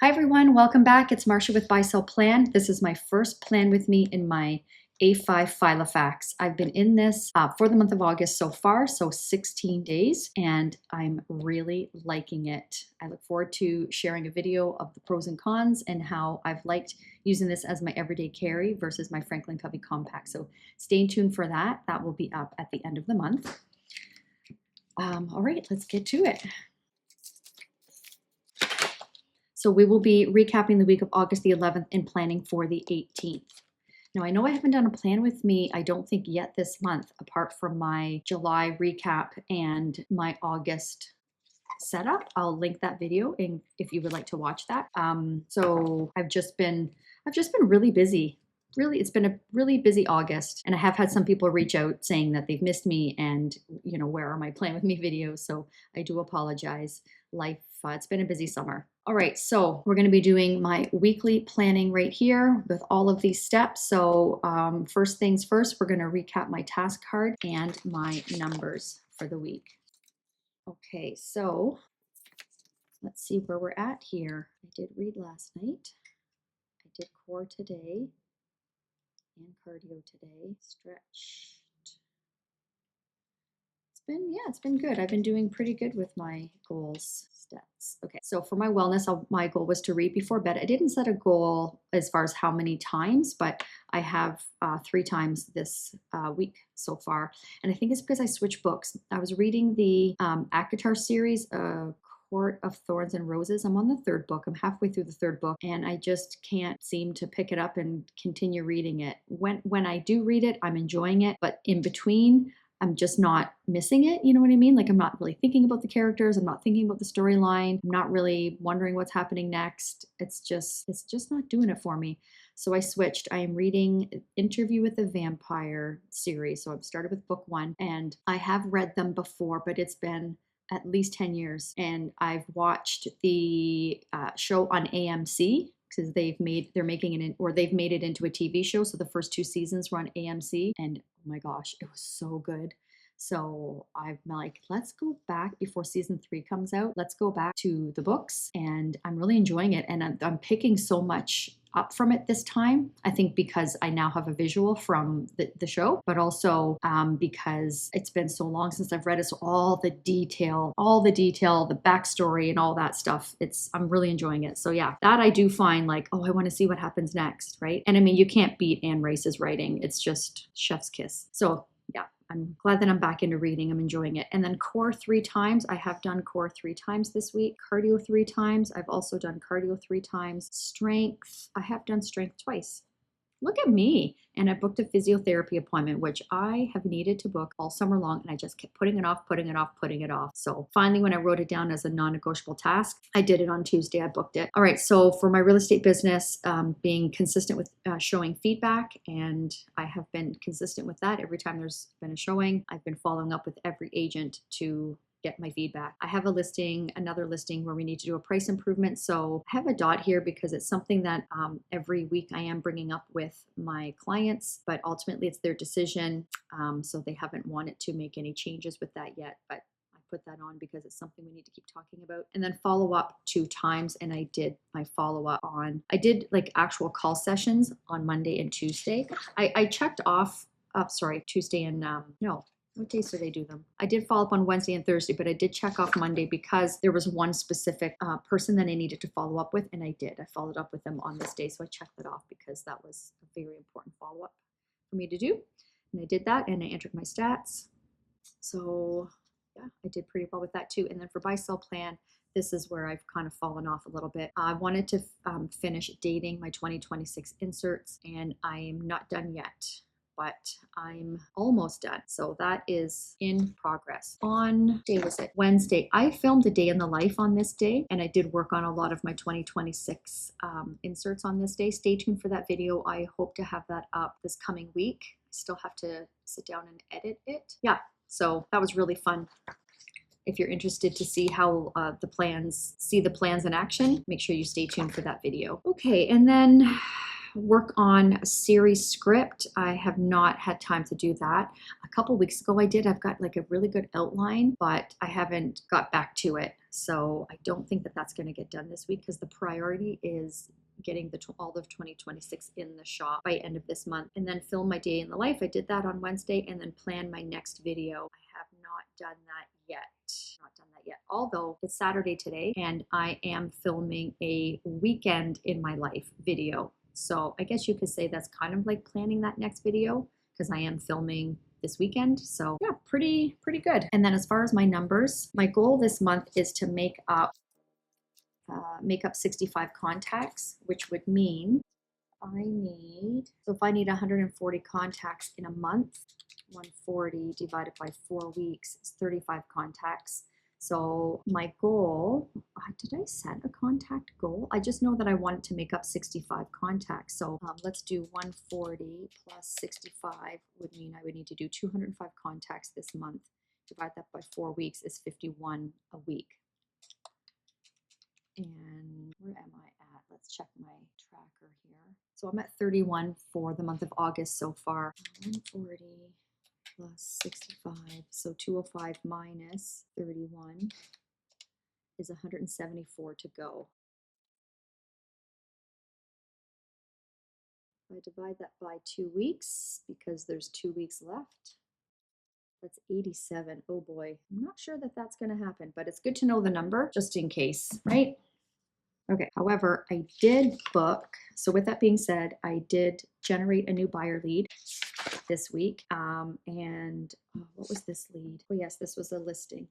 Hi everyone, welcome back. It's Marcia with Buy Sell Plan. This is my first plan with me in my A5 Filofax. I've been in this for the month of August so far, so 16 days, and I'm really liking it. I look forward to sharing a video of the pros and cons and how I've liked using this as my everyday carry versus my Franklin Covey Compact. So stay tuned for that. That will be up at the end of the month. All right, let's get to it. So we will be recapping the week of August the 11th and planning for the 18th. Now, I know I haven't done a plan with me, I don't think yet this month, apart from my July recap and my August setup. I'll link that video if you would like to watch that. So I've just been really busy. Really, it's been a really busy August, and I have had some people reach out saying that they've missed me and, you know, where are my plan with me videos? So I do apologize. Life, it's been a busy summer. All right, so we're going to be doing my weekly planning right here with all of these steps. So first things first, we're going to recap my task card and my numbers for the week. Okay, so let's see where we're at here. I did read last night. I did core today and cardio today. Stretched. It's been good. I've been doing pretty good with my goals steps. Okay, so for my wellness, my goal was to read before bed. I didn't set a goal as far as how many times, but I have 3 times this week so far. And I think it's because I switched books. I was reading the ACOTAR series, Court of Thorns and Roses. I'm on the 3rd book. I'm halfway through the 3rd book, and I just can't seem to pick it up and continue reading it. When I do read it, I'm enjoying it, but in between, I'm just not missing it. You know what I mean? Like, I'm not really thinking about the characters. I'm not thinking about the storyline. I'm not really wondering what's happening next. It's just not doing it for me. So I switched. I am reading Interview with a Vampire series. So I've started with book 1, and I have read them before, but it's been at least 10 years. And I've watched the show on AMC, because they've made it into a TV show. So the first 2 seasons were on AMC, and oh my gosh, it was so good. So I'm like, let's go back before season 3 comes out. Let's go back to the books, and I'm really enjoying it. And I'm picking so much up from it this time. I think because I now have a visual from the show, but also because it's been so long since I've read it. So all the detail, the backstory and all that stuff, I'm really enjoying it. So yeah, that I do find like, oh, I want to see what happens next, right? And I mean, you can't beat Anne Rice's writing. It's just chef's kiss. So yeah, I'm glad that I'm back into reading. I'm enjoying it. And then core 3 times. I have done core 3 times this week. Cardio 3 times. I've also done cardio 3 times. Strength. I have done strength twice. Look at me. And I booked a physiotherapy appointment, which I have needed to book all summer long. And I just kept putting it off. So finally, when I wrote it down as a non-negotiable task, I did it on Tuesday. I booked it. All right. So for my real estate business, being consistent with showing feedback, and I have been consistent with that. Every time there's been a showing, I've been following up with every agent to get my feedback. I have another listing where we need to do a price improvement. So I have a dot here because it's something that every week I am bringing up with my clients, but ultimately it's their decision. So they haven't wanted to make any changes with that yet, but I put that on because it's something we need to keep talking about. And then follow up 2 times. And I did my follow up I did like actual call sessions on Monday and Tuesday. I checked off, Tuesday and no. What days do they do them? I did follow up on Wednesday and Thursday, but I did check off Monday because there was one specific person that I needed to follow up with, and I did. I followed up with them on this day, so I checked that off because that was a very important follow-up for me to do. And I did that, and I entered my stats. So yeah, I did pretty well with that too. And then for buy-sell plan, this is where I've kind of fallen off a little bit. I wanted to finish dating my 2026 inserts, and I'm not done yet, but I'm almost done. So that is in progress. On day was it? Wednesday. I filmed a day in the life on this day, and I did work on a lot of my 2026 inserts on this day. Stay tuned for that video. I hope to have that up this coming week. I still have to sit down and edit it. Yeah, so that was really fun. If you're interested to see how the plans in action, make sure you stay tuned for that video. Okay, and then work on a series script. I have not had time to do that. A couple weeks ago I did. I've got like a really good outline, but I haven't got back to it. So I don't think that that's going to get done this week because the priority is getting all of 2026 in the shop by end of this month, and then film my day in the life. I did that on Wednesday, and then plan my next video. I have not done that yet. Although it's Saturday today, and I am filming a weekend in my life video. So I guess you could say that's kind of like planning that next video because I am filming this weekend. So yeah, pretty good. And then as far as my numbers, my goal this month is to make up 65 contacts, which would mean if I need 140 contacts in a month, 140 divided by 4 weeks is 35 contacts. So my goal, did I set a contact goal? I just know that I wanted to make up 65 contacts. So let's do 140 plus 65 would mean I would need to do 205 contacts this month. Divide that by 4 weeks is 51 a week. And where am I at? Let's check my tracker here. So I'm at 31 for the month of August so far. 140 plus 65. So 205 minus 31 is 174 to go. If I divide that by 2 weeks, because there's 2 weeks left, that's 87. Oh boy, I'm not sure that that's going to happen, but it's good to know the number just in case, right? Okay, however, I did book, so with that being said, I did generate a new buyer lead this week. What was this lead? Oh yes, this was a listing.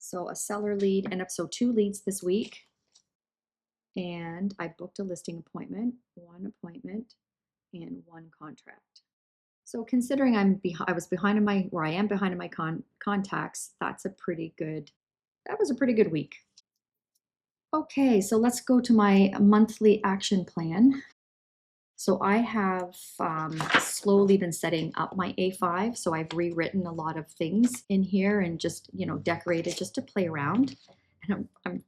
So a seller lead, and so 2 leads this week. And I booked a listing appointment, 1 appointment, and 1 contract. So considering I am behind in my contacts, that was a pretty good week. Okay, so let's go to my monthly action plan. So I have slowly been setting up my A5. So I've rewritten a lot of things in here and just, decorated just to play around. And I'm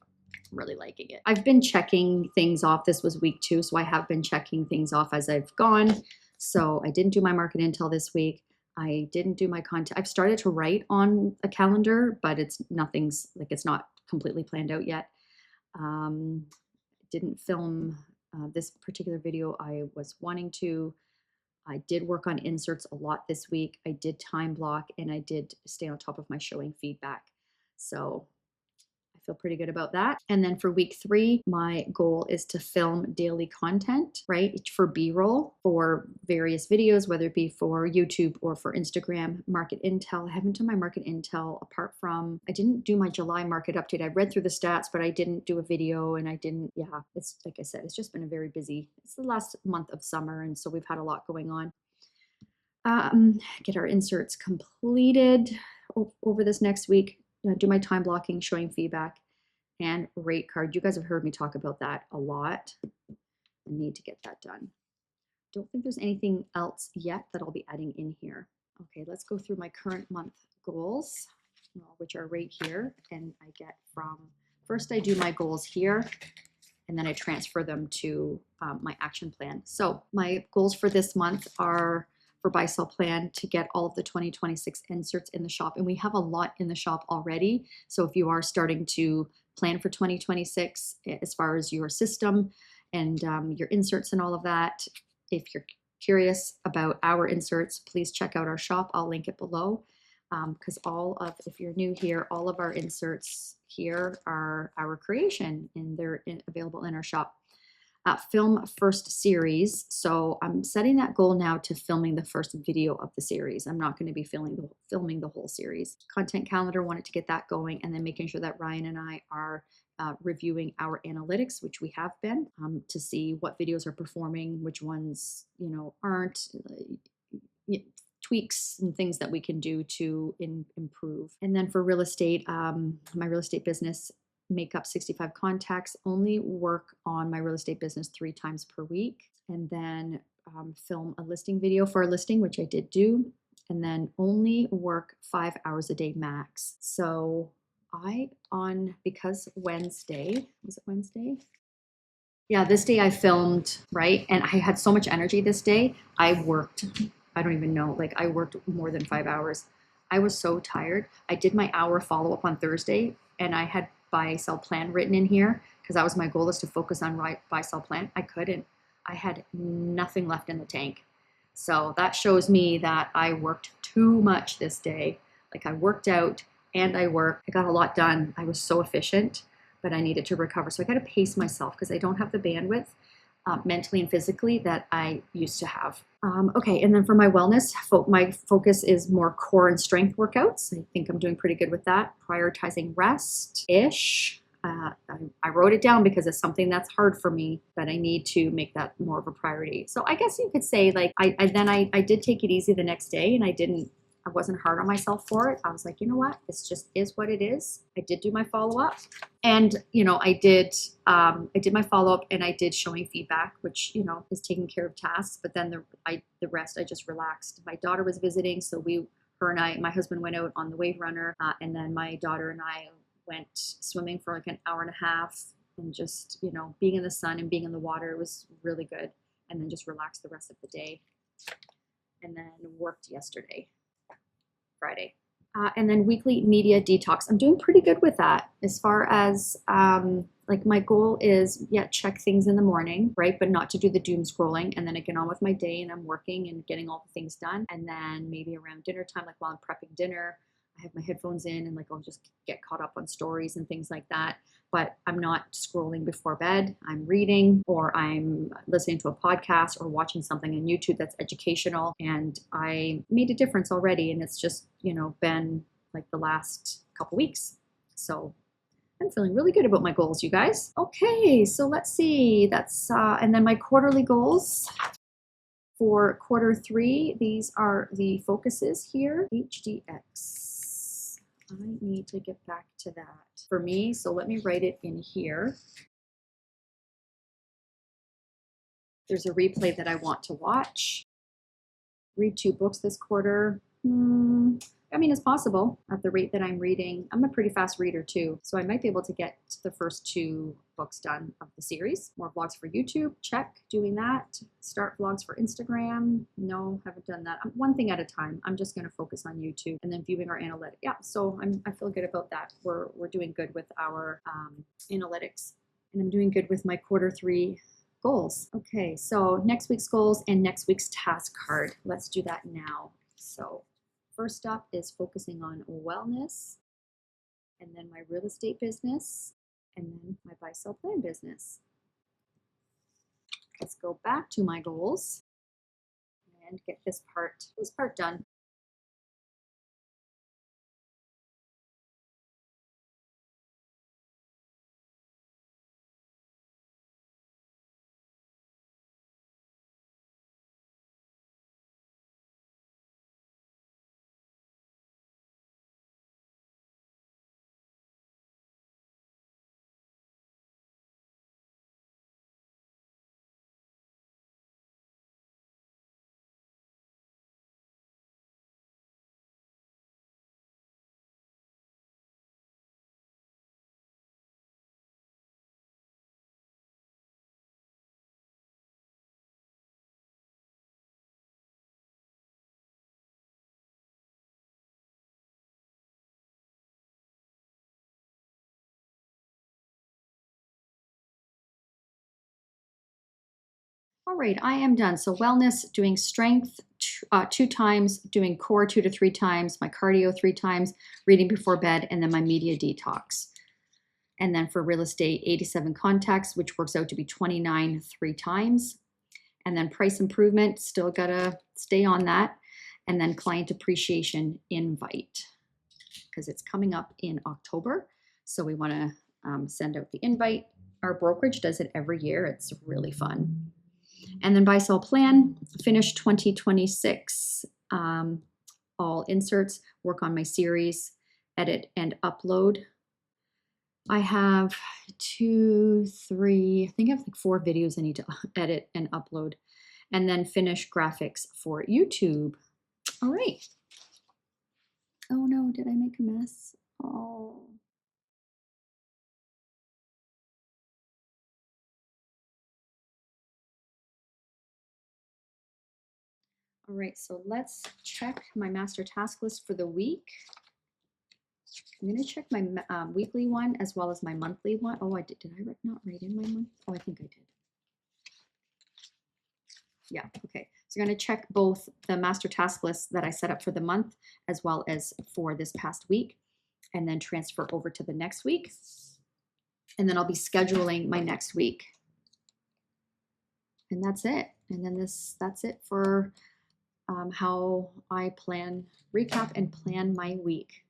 really liking it. I've been checking things off. This was week 2, so I have been checking things off as I've gone. So I didn't do my market intel this week. I didn't do my content. I've started to write on a calendar, but it's not completely planned out yet. Didn't film this particular video I was wanting to. I did work on inserts a lot this week. I did time block, and I did stay on top of my showing feedback. So I feel pretty good about that. And then for week 3, my goal is to film daily content, right? For B-roll for various videos, whether it be for YouTube or for Instagram. Market intel, I haven't done my market intel apart from, I didn't do my July market update. I read through the stats, but I didn't do a video, and it's like I said, it's just been a very busy, it's the last month of summer. And so we've had a lot going on. Get our inserts completed over this next week. Do my time blocking, showing feedback, and rate card. You guys have heard me talk about that a lot. I need to get that done. Don't think there's anything else yet that I'll be adding in here. Okay, let's go through my current month goals, which are right here. And I get first I do my goals here, and then I transfer them to my action plan. So my goals for this month are for buy sell plan to get all of the 2026 inserts in the shop. And we have a lot in the shop already. So if you are starting to plan for 2026 as far as your system and your inserts and all of that, if you're curious about our inserts, please check out our shop. I'll link it below. Because if you're new here, all of our inserts here are our creation, and they're available in our shop. Film first series. So I'm setting that goal now to filming the first video of the series. I'm not going to be filming the whole series. Content calendar, wanted to get that going, and then making sure that Ryan and I are reviewing our analytics, which we have been, to see what videos are performing, which ones aren't. Tweaks and things that we can do to improve. And then for real estate, my real estate business, make up 65 contacts, only work on my real estate business 3 times per week, and then film a listing video for a listing, which I did do, and then only work 5 hours a day max. So because Wednesday, was it Wednesday? Yeah, this day I filmed, right? And I had so much energy this day. I don't even know, I worked more than 5 hours. I was so tired. I did my hour follow-up on Thursday, and I had buy, sell, plan written in here because that was my goal, is to focus on buy, sell, plan. I couldn't. I had nothing left in the tank. So that shows me that I worked too much this day. Like I worked out and I worked. I got a lot done. I was so efficient, but I needed to recover. So I got to pace myself because I don't have the bandwidth mentally and physically that I used to have. Okay, and then for my wellness, my focus is more core and strength workouts. I think I'm doing pretty good with that. Prioritizing rest-ish. I wrote it down because it's something that's hard for me, but I need to make that more of a priority. So I guess you could say like I did take it easy the next day, and I wasn't hard on myself for it. I was like, you know what? It's just is what it is. I did do my follow-up, and I did my follow-up, and I did showing feedback, which is taking care of tasks. But then the rest I just relaxed. My daughter was visiting, so my husband went out on the wave runner, and then my daughter and I went swimming for like an hour and a half, and just being in the sun and being in the water was really good. And then just relaxed the rest of the day, and then worked yesterday, Friday. And then weekly media detox. I'm doing pretty good with that. As far as like my goal is, check things in the morning, right? But not to do the doom scrolling. And then I get on with my day and I'm working and getting all the things done. And then maybe around dinner time, like while I'm prepping dinner, I have my headphones in and like I'll just get caught up on stories and things like that. But I'm not scrolling before bed. I'm reading, or I'm listening to a podcast or watching something on YouTube that's educational. And I made a difference already. And it's just, been like the last couple weeks. So I'm feeling really good about my goals, you guys. Okay, so let's see. And then my quarterly goals. For quarter 3, these are the focuses here. HDX. I need to get back to that for me, so let me write it in here. There's a replay that I want to watch. Read 2 books this quarter. I mean, it's possible at the rate that I'm reading. I'm a pretty fast reader too, so I might be able to get the first 2 books done of the series. More vlogs for YouTube, check, doing that. Start vlogs for Instagram. No, haven't done that. One thing at a time. I'm just going to focus on YouTube, and then viewing our analytics. Yeah, so I feel good about that. We're doing good with our analytics, and I'm doing good with my quarter 3 goals. Okay, so next week's goals and next week's task card. Let's do that now. So first up is focusing on wellness, and then my real estate business, and then my buy sell plan business. Let's go back to my goals and get this part done. All right, I am done. So wellness, doing strength 2 times, doing core 2 to 3 times, my cardio 3 times, reading before bed, and then my media detox. And then for real estate, 87 contacts, which works out to be 29 3 times. And then price improvement, still gotta stay on that. And then client appreciation invite, because it's coming up in October. So we wanna send out the invite. Our brokerage does it every year. It's really fun. And then buy sell plan, finish 2026. All inserts, work on my series, edit and upload. I have 2, 3, I think I have like 4 videos I need to edit and upload, and then finish graphics for YouTube. All right. Oh no, did I make a mess? Oh. All right, so let's check my master task list for the week. I'm going to check my weekly one as well as my monthly one. Oh, I did. Did I not write in my month? Oh, I think I did. Yeah, okay. So I'm going to check both the master task list that I set up for the month as well as for this past week, and then transfer over to the next week. And then I'll be scheduling my next week. And that's it. And then that's it for how I recap and plan my week.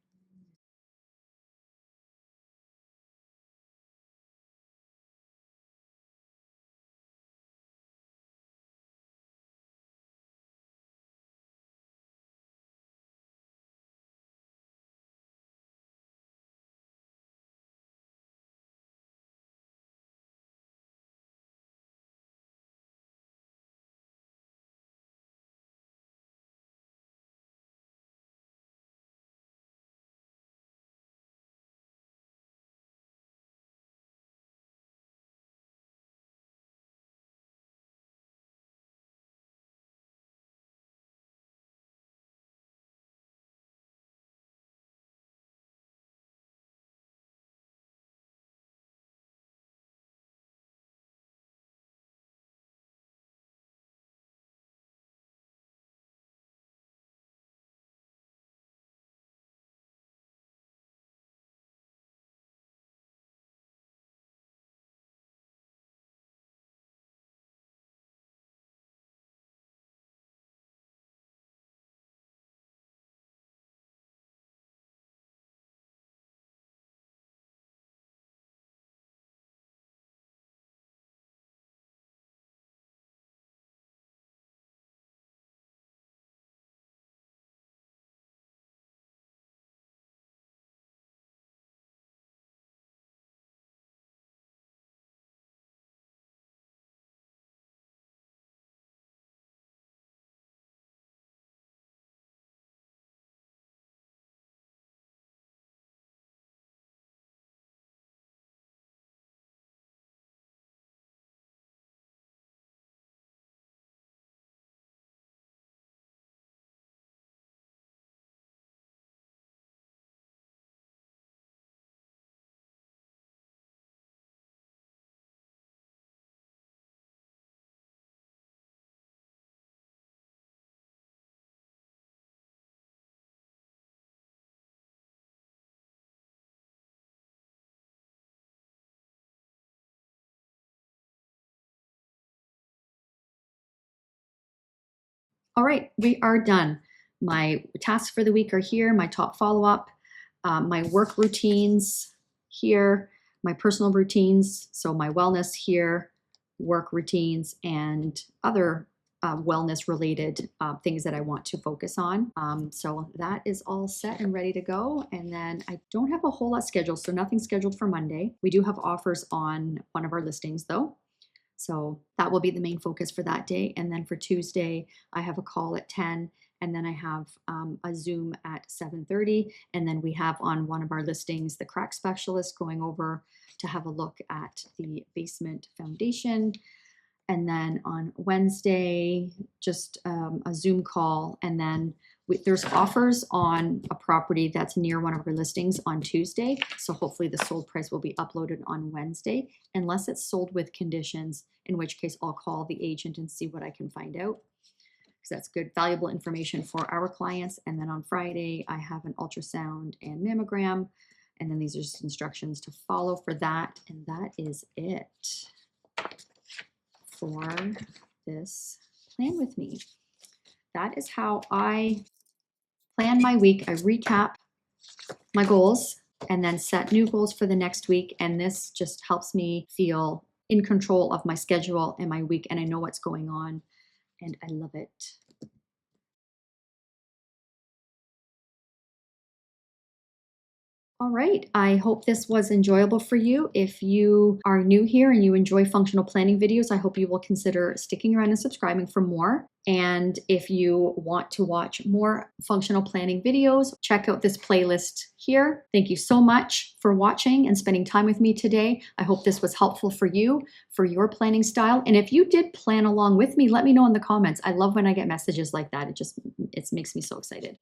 All right, we are done. My tasks for the week are here, my top follow-up, my work routines here, my personal routines, so my wellness here, work routines, and other wellness related things that I want to focus on. So that is all set and ready to go. And then I don't have a whole lot scheduled, so nothing scheduled for Monday. We do have offers on one of our listings though. So that will be the main focus for that day. And then for Tuesday, I have a call at 10, and then I have a Zoom at 7:30. And then we have on one of our listings, the crack specialist going over to have a look at the basement foundation. And then on Wednesday, just a Zoom call. And then there's offers on a property that's near one of our listings on Tuesday. So hopefully the sold price will be uploaded on Wednesday, unless it's sold with conditions, in which case I'll call the agent and see what I can find out, because that's good, valuable information for our clients. And then on Friday, I have an ultrasound and mammogram. And then these are just instructions to follow for that. And that is it for this plan with me. That is how I plan my week. I recap my goals and then set new goals for the next week. And this just helps me feel in control of my schedule and my week, and I know what's going on, and I love it. All right, I hope this was enjoyable for you. If you are new here and you enjoy functional planning videos, I hope you will consider sticking around and subscribing for more. And if you want to watch more functional planning videos, check out this playlist here. Thank you so much for watching and spending time with me today. I hope this was helpful for you, for your planning style. And if you did plan along with me, let me know in the comments. I love when I get messages like that. It makes me so excited.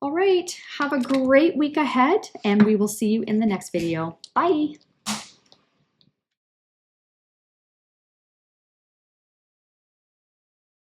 All right, have a great week ahead, and we will see you in the next video. Bye.